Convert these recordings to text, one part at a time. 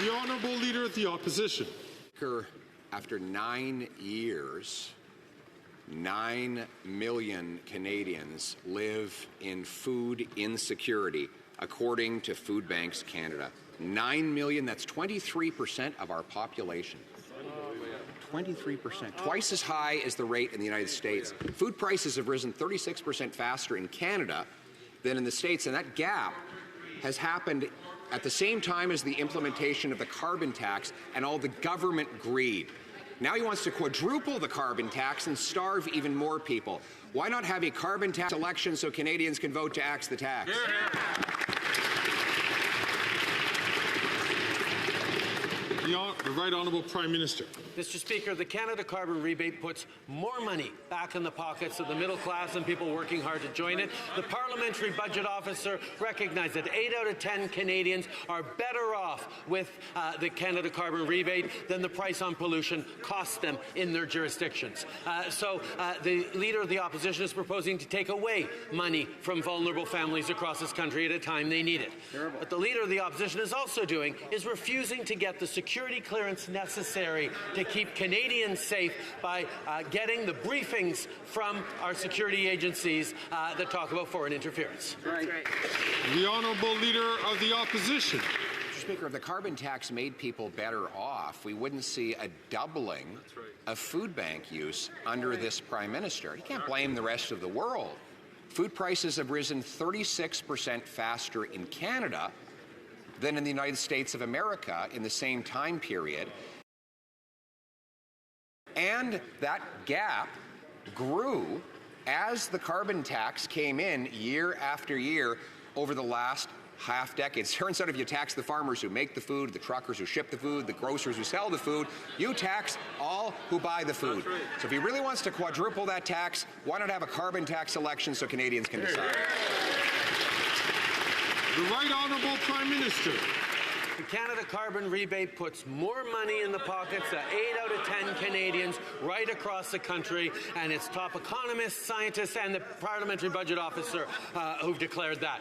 The Honourable Leader of the Opposition. After 9 years, 9 million Canadians live in food insecurity, according to Food Banks Canada. 9 million, that's 23% of our population. 23%, twice as high as the rate in the United States. Food prices have risen 36% faster in Canada than in the States, and that gap has happened at the same time as the implementation of the carbon tax and all the government greed. Now he wants to quadruple the carbon tax and starve even more people. Why not have a carbon tax election so Canadians can vote to axe the tax? The Right Honourable Prime Minister. Mr. Speaker, the Canada carbon rebate puts more money back in the pockets of the middle class and people working hard to join it. The parliamentary budget officer recognized that 8 out of 10 Canadians are better off with the Canada carbon rebate than the price on pollution costs them in their jurisdictions. So the Leader of the Opposition is proposing to take away money from vulnerable families across this country at a time they need it. What the Leader of the Opposition is also doing is refusing to get the security clearance necessary to keep Canadians safe by getting the briefings from our security agencies that talk about foreign interference. Right. The Honourable Leader of the Opposition. Mr. Speaker, if the carbon tax made people better off, we wouldn't see a doubling of food bank use under this Prime Minister. You can't blame the rest of the world. Food prices have risen 36% faster in Canada than in the United States of America in the same time period. And that gap grew as the carbon tax came in year after year over the last half decade. It turns out if you tax the farmers who make the food, the truckers who ship the food, the grocers who sell the food, you tax all who buy the food. So if he really wants to quadruple that tax, why not have a carbon tax election so Canadians can decide? The Right Honourable Prime Minister. The Canada carbon rebate puts more money in the pockets of 8 out of 10 Canadians right across the country, and it's top economists, scientists, and the parliamentary budget officer who've declared that.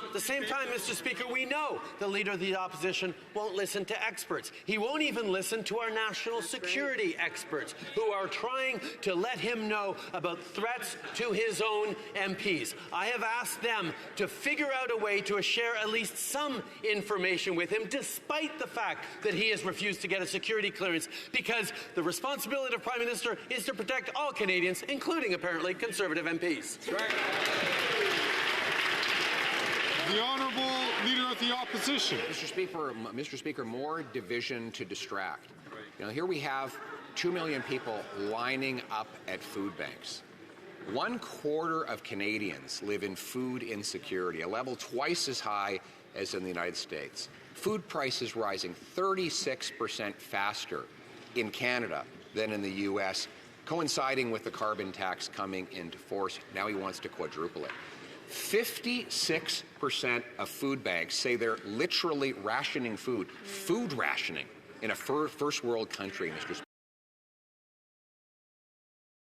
At the same time, Mr. Speaker, we know the Leader of the Opposition won't listen to experts. He won't even listen to our national security experts who are trying to let him know about threats to his own MPs. I have asked them to figure out a way to share at least some information with him, despite the fact that he has refused to get a security clearance, because the responsibility of Prime Minister is to protect all Canadians, including, apparently, Conservative MPs. The Honourable Leader of the Opposition. Mr. Speaker, more division to distract. You know, here we have 2 million people lining up at food banks. 1/4 of Canadians live in food insecurity, a level twice as high as in the United States. Food prices rising 36% faster in Canada than in the U.S., coinciding with the carbon tax coming into force. Now he wants to quadruple it. 56% of food banks say they're literally rationing food rationing in a first world country, Mr.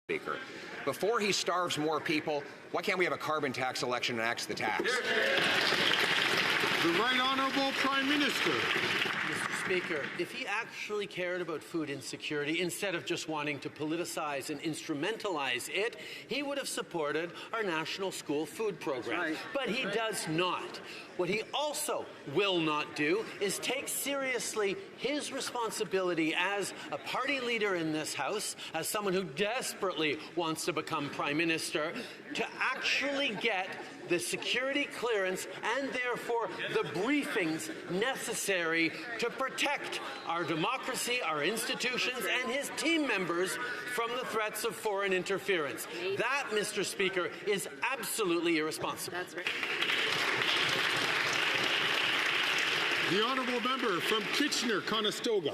Speaker. Before he starves more people, why can't we have a carbon tax election and axe the tax? The Right Honourable Prime Minister. Mr. Speaker, if he actually cared about food insecurity, instead of just wanting to politicize and instrumentalize it, he would have supported our national school food program. But he does not. What he also will not do is take seriously his responsibility as a party leader in this House, as someone who desperately wants to become Prime Minister, to actually get the security clearance and therefore the briefings necessary to protect our democracy, our institutions, and his team members from the threats of foreign interference. That, Mr. Speaker, is absolutely irresponsible. That's right. The Honourable Member from Kitchener-Conestoga.